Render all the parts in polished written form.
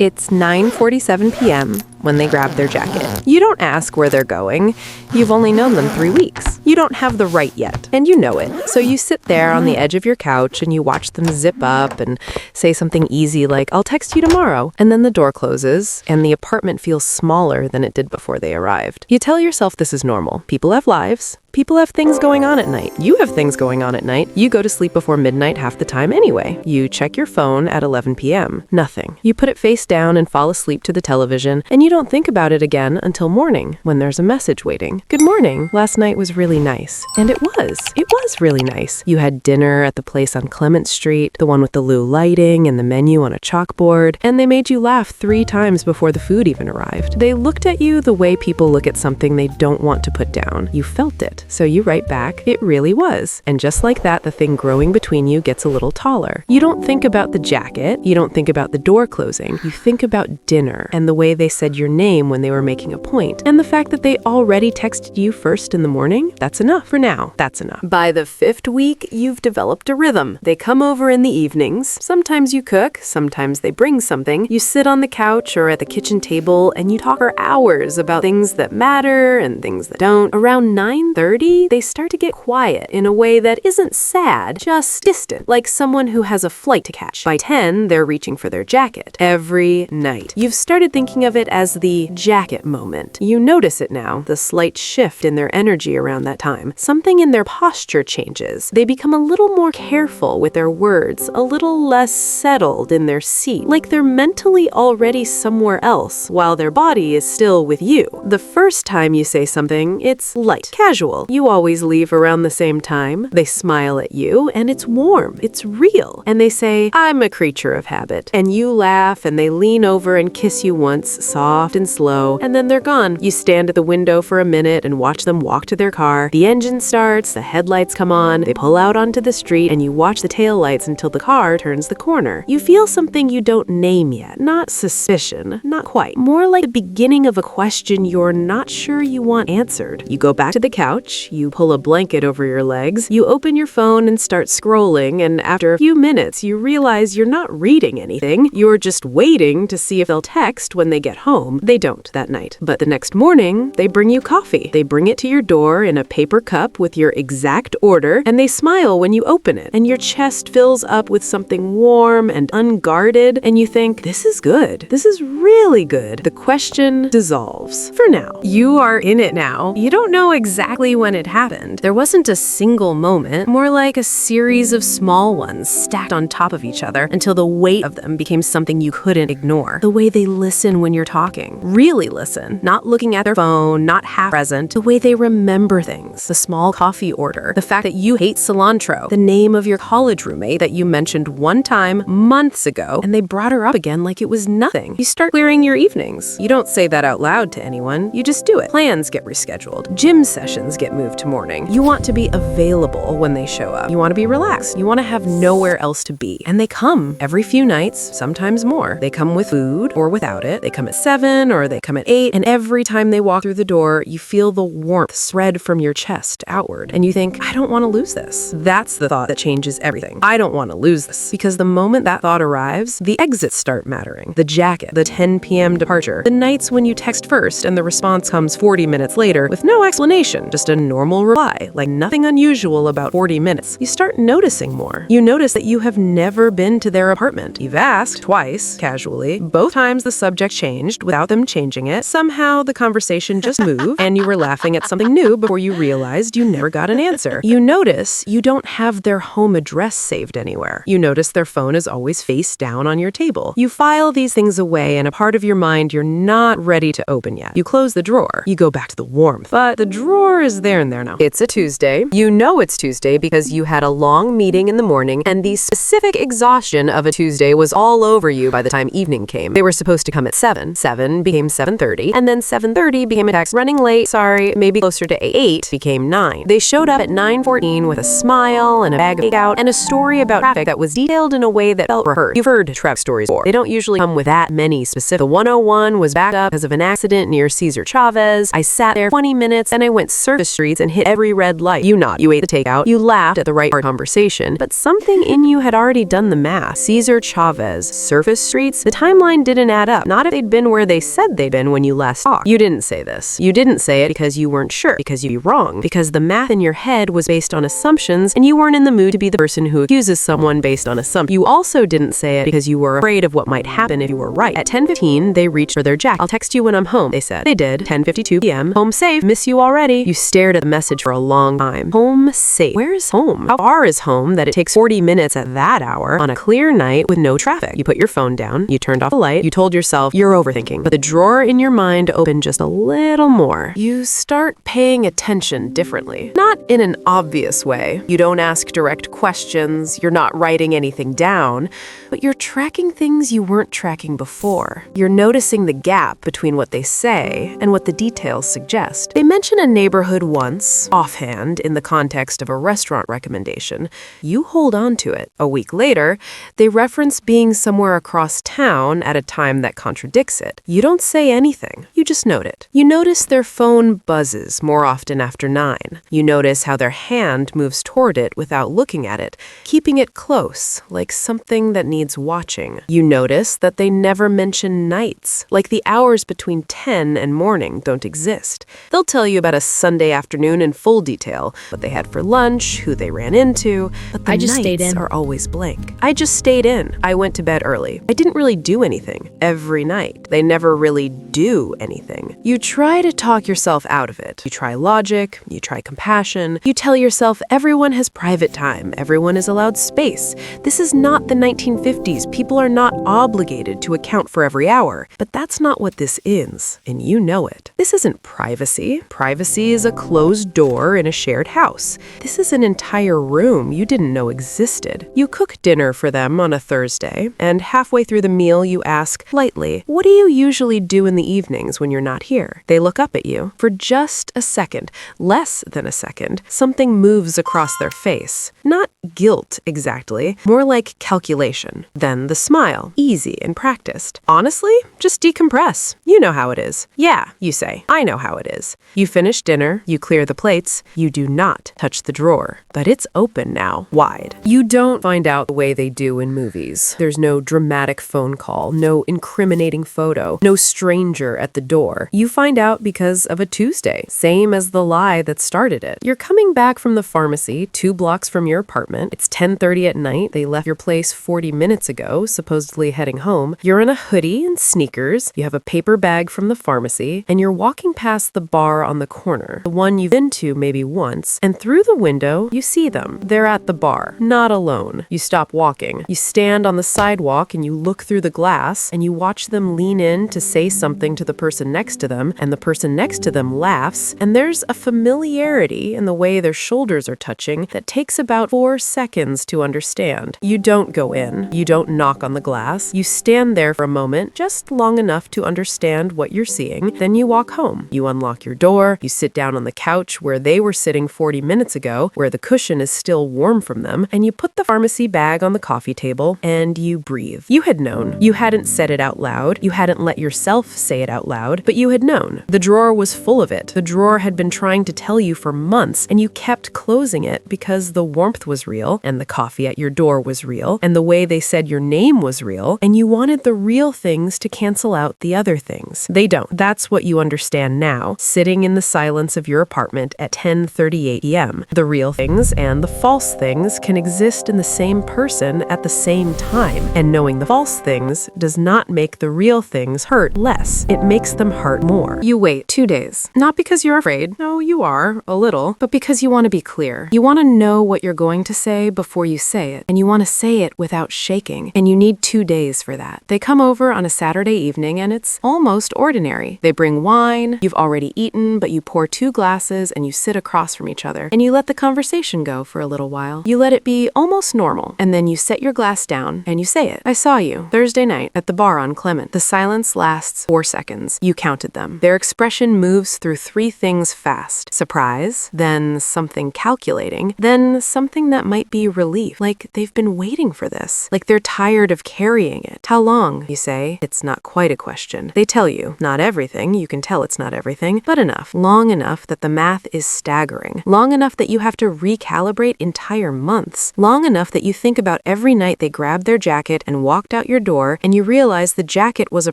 It's 9:47 p.m. when they grab their jacket. You don't ask where they're going. You've only known them 3 weeks. You don't have the right yet, and you know it. So you sit there on the edge of your couch and you watch them zip up and say something easy like, "I'll text you tomorrow." And then the door closes and the apartment feels smaller than it did before they arrived. You tell yourself this is normal. People have lives. People have things going on at night. You have things going on at night. You go to sleep before midnight half the time anyway. You check your phone at 11 p.m. Nothing. You put it face down and fall asleep to the television, and you don't think about it again until morning when there's a message waiting. "Good morning. Last night was really nice." And it was. It was really nice. You had dinner at the place on Clement Street, the one with the blue lighting and the menu on a chalkboard, and they made you laugh 3 times before the food even arrived. They looked at you the way people look at something they don't want to put down. You felt it. So you write back, "It really was." And just like that, the thing growing between you gets a little taller. You don't think about the jacket. You don't think about the door closing. You think about dinner and the way they said your name when they were making a point. And the fact that they already texted you first in the morning, that's enough. For now, that's enough. By the 5th week, you've developed a rhythm. They come over in the evenings. Sometimes you cook. Sometimes they bring something. You sit on the couch or at the kitchen table and you talk for hours about things that matter and things that don't. Around 9:30, they start to get quiet in a way that isn't sad, just distant, like someone who has a flight to catch. By 10, they're reaching for their jacket. Every night. You've started thinking of it as the jacket moment. You notice it now, the slight shift in their energy around that time. Something in their posture changes. They become a little more careful with their words, a little less settled in their seat, like they're mentally already somewhere else while their body is still with you. The first time you say something, it's light, casual. You always leave around the same time. They smile at you, and it's warm. It's real. And they say, "I'm a creature of habit." And you laugh, and they lean over and kiss you once, soft and slow, and then they're gone. You stand at the window for a minute and watch them walk to their car. The engine starts, the headlights come on, they pull out onto the street, and you watch the taillights until the car turns the corner. You feel something you don't name yet. Not suspicion, not quite. More like the beginning of a question you're not sure you want answered. You go back to the couch, you pull a blanket over your legs, you open your phone and start scrolling, and after a few minutes, you realize you're not reading anything. You're just waiting to see if they'll text when they get home. They don't that night. But the next morning, they bring you coffee. They bring it to your door in a paper cup with your exact order, and they smile when you open it, and your chest fills up with something warm and unguarded, and you think, "This is good. This is really good." The question dissolves. For now. You are in it now. You don't know exactly when it happened. There wasn't a single moment, more like a series of small ones stacked on top of each other until the weight of them became something you couldn't ignore. The way they listen when you're talking. Really listen. Not looking at their phone, not half present. The way they remember things. The small coffee order. The fact that you hate cilantro. The name of your college roommate that you mentioned one time months ago, and they brought her up again like it was nothing. You start clearing your evenings. You don't say that out loud to anyone. You just do it. Plans get rescheduled. Gym sessions get moved to morning. You want to be available when they show up. You want to be relaxed. You want to have nowhere else to be. And they come every few nights, sometimes more. They come with food or without it. They come at 7 or they come at 8. And every time they walk through the door, you feel the warmth spread from your chest outward. And you think, "I don't want to lose this." That's the thought that changes everything. I don't want to lose this. Because the moment that thought arrives, the exits start mattering. The jacket, the 10 p.m. departure, the nights when you text first and the response comes 40 minutes later with no explanation, just a normal reply, like nothing unusual about 40 minutes. You start noticing more. You notice that you have never been to their apartment. You've asked twice, casually. Both times the subject changed without them changing it. Somehow the conversation just moved, and you were laughing at something new before you realized you never got an answer. You notice you don't have their home address saved anywhere. You notice their phone is always face down on your table. You file these things away, and a part of your mind you're not ready to open yet. You close the drawer. You go back to the warmth. But the drawer is there and there now. It's a Tuesday. You know it's Tuesday because you had a long meeting in the morning, and the specific exhaustion of a Tuesday was all over you by the time evening came. They were supposed to come at 7. 7 became 7:30, and then 7:30 became a text running late, sorry, maybe closer to 8 became 9. They showed up at 9:14 with a smile and a bag of takeout and a story about traffic that was detailed in a way that felt rehearsed. You've heard traffic stories before. They don't usually come with that many specific. The 101 was backed up because of an accident near Cesar Chavez. I sat there 20 minutes and I went surface streets and hit every red light. You nod. You ate the takeout. You laughed at the right part of the conversation, but something in you had already done the math. Cesar Chavez, surface streets, the timeline didn't add up. Not if they'd been where they said they'd been when you last talked. You didn't say this. You didn't say it because you weren't sure, because you'd be wrong, because the math in your head was based on assumptions and you weren't in the mood to be the person who accuses someone based on assumptions. You also didn't say it because you were afraid of what might happen if you were right. At 10:15, they reached for their jacket. I'll text you when I'm home, they said. They did. 10:52 p.m. Home safe. Miss you already. You stared at the message for a long time. Home safe. Where is home? How far is home that it takes 40 minutes at that hour on a clear night with no traffic? You put your phone down. You turned off the light. You told yourself you're overthinking. But the drawer in your mind opened just a little more. You start paying attention differently. Not in an obvious way. You don't ask direct questions. You're not writing anything down. But you're tracking things you weren't tracking before. You're noticing the gap between what they say and what the details suggest. They mention a neighborhood once, offhand, in the context of a restaurant recommendation. You hold on to it. A week later, they reference being somewhere across town at a time that contradicts it. You don't say anything. You just note it. You notice their phone buzzes more often after 9. You notice how their hand moves toward it without looking at it, keeping it close, like something that needs watching. You notice that they never mention nights, like the hours between 10 and morning don't exist. They'll tell you about a Sunday afternoon in full detail, what they had for lunch, who they ran into, but the nights are always blank. I just stayed in. I went to bed early. I didn't really do anything. Every night. They never really do anything. You try to talk yourself out of it. You try logic. You try compassion. You tell yourself everyone has private time. Everyone is allowed space. This is not the 1950s. People are not obligated to account for every hour. But that's not what this is, and you know it. This isn't privacy. Privacy is a closed door in a shared house. This is an entire room you didn't know existed. You cook dinner for them on a Thursday, and halfway through the meal you ask lightly, "What do you usually do in the evenings when you're not here?" They look up at you. For just a second, less than a second, something moves across their face. Not guilt exactly, more like calculation. Then the smile, easy and practiced. Honestly, just decompress. You know how it is. Yeah, you say. I know how it is. You finish dinner, you clear the plates, you do not touch the drawer. But it's open now, wide. You don't find out the way they do in movies. There's no dramatic phone call, no incriminating photo, no stranger at the door. You find out because of a Tuesday, same as the lie that started it. You're coming back from the pharmacy 2 blocks from your apartment. It's 10:30 at night. They left your place 40 minutes ago, supposedly heading home. You're in a hoodie and sneakers. You have a paper bag from the pharmacy, and you're walking past the bar on the corner, the one you've been to maybe once, and through the window, you see them. They're at the bar, not alone. You stop walking. You stand on the sidewalk and you look through the glass, and you watch them lean in to say something to the person next to them, and the person next to them laughs, and there's a familiarity in the way their shoulders are touching that takes about 4 seconds to understand. You don't go in. You don't knock on the glass. You stand there for a moment, just long enough to understand what you're seeing. Then you walk home. You unlock your door. You sit down on the couch where they were sitting 40 minutes ago, where the cushion is still warm from them, and you put the pharmacy bag on the coffee table, and you breathe. You had known. You hadn't said it out loud. You hadn't let yourself say it out loud, but you had known. The drawer was full of it. The drawer had been trying to tell you for months, and you kept closing it because the warmth was real, and the coffee at your door was real, and the way they said your name was real, and you wanted the real things to cancel out the other things. They don't. That's what you understand now, sitting in the silence of your apartment at 10:38 p.m. The real things and the false things can exist in the same person at the same time, and knowing the false things does not make the real things hurt less. It makes them hurt more. You wait 2 days. Not because you're afraid. No, you are, a little, but because you want to be clear. You want to know what you're going to say before you say it, and you want to say it without shaking, and you need 2 days for that. They come over on a Saturday evening, and it's almost ordinary. They bring wine, you've already eaten, but you pour 2 glasses and you sit across from each other, and you let the conversation go for a little while. You let it be almost normal, and then you set your glass down and you say it. I saw you Thursday night at the bar on Clement. The silence lasts 4 seconds. You counted them. Their expression moves through 3 things fast. Surprise, then something calculating, then something that might be relief, like they've been waiting for this, like they're tired of carrying it. How long, you say? It's not quite a question. They tell you, not everything, you can tell it's not everything, but enough. Long enough that the math is staggering. Long enough that you have to recalibrate entire months. Long enough that you think about every night they grabbed their jacket and walked out your door, and you realize the jacket was a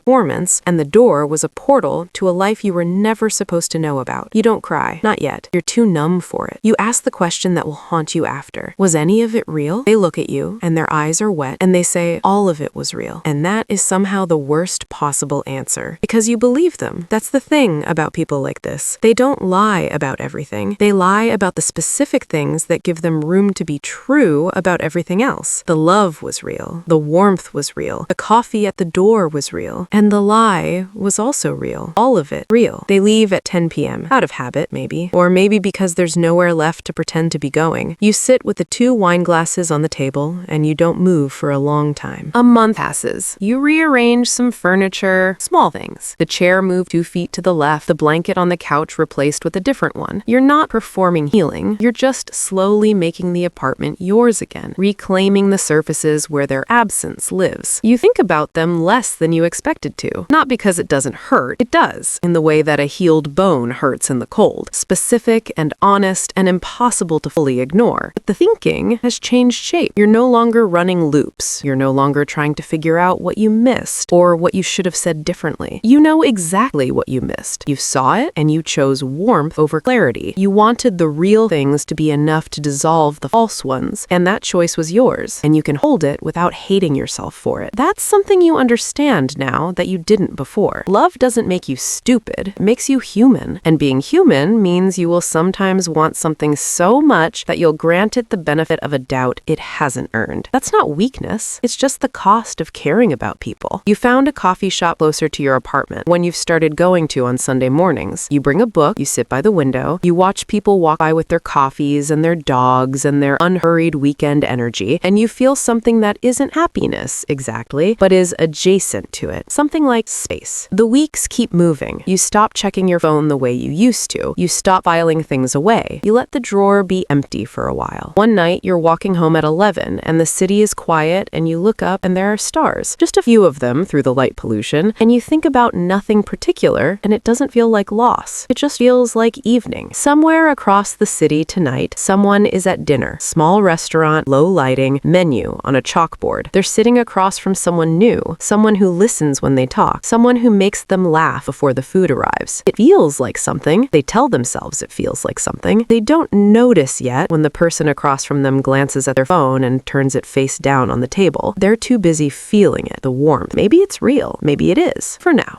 performance and the door was a portal to a life you were never supposed to know about. You don't cry. Not yet. You're too numb for it. You ask the question that will haunt you after. Was any of it real? They look at you and their eyes are wet and they say all of it was real. And that is somehow the worst possible answer because you believe them. That's the thing about people like this. They don't lie about everything. They lie about the specific things that give them room to be true about everything else. The love was real. The warmth was real. The coffee at the door was real. And the lie was also real. All of it real. They leave at 10 p.m. out of habit, maybe. Or maybe because there's nowhere left to pretend to be going. You sit with the 2 wine glasses on the table and you don't move for a long time. A month passes. You rearrange some furniture, small things. The chair moved 2 feet to the left, the blanket on the couch replaced with a different one. You're not performing healing. You're just slowly making the apartment yours again, reclaiming the surfaces where their absence lives. You think about them less than you expected to. Not because it doesn't hurt. It does, in the way that a healed bone hurts in the cold. Specific and honest and impossible to fully ignore. But the thinking has changed shape. You're no longer running loops. You're no longer trying to figure out what you missed or what you should have said differently. You know exactly what you missed. You saw it and you chose warmth over clarity. You wanted the real things to be enough to dissolve the false ones, and that choice was yours, and you can hold it without hating yourself for it. That's something you understand now that you didn't before. Love doesn't make you stupid, it makes you human. And being human means you will sometimes want something so much that you'll grant it the benefit of a doubt it hasn't earned. That's not weakness, it's just the cost of caring about people. You found a coffee shop closer to your apartment, one you've started going to on Sunday mornings. You bring a book, you sit by the window, you watch people walk by with their coffees and their dogs and their unhurried weekend energy, and you feel something that isn't happiness exactly, but is adjacent to it. Something like space. The weeks keep moving. You stop checking your phone the way you used to. You stop filing things away. You let the drawer be empty for a while. One night, you're walking home at 11, and the city is quiet, and you look up, and there are stars. Just a few of them through the light pollution, and you think about nothing particular, and it doesn't feel like loss. It just feels like evening. Somewhere across the city tonight, someone is at dinner. Small restaurant, low lighting, menu on a chalkboard. They're sitting across from someone new, someone who listens when they talk, someone who makes them laugh before the food arrives. It feels like something. They tell themselves it feels like something. They don't notice yet when the person across from them glances at their phone and turns it face down on the table. They're too busy feeling it, the warmth. Maybe it's real. Maybe it is. For now.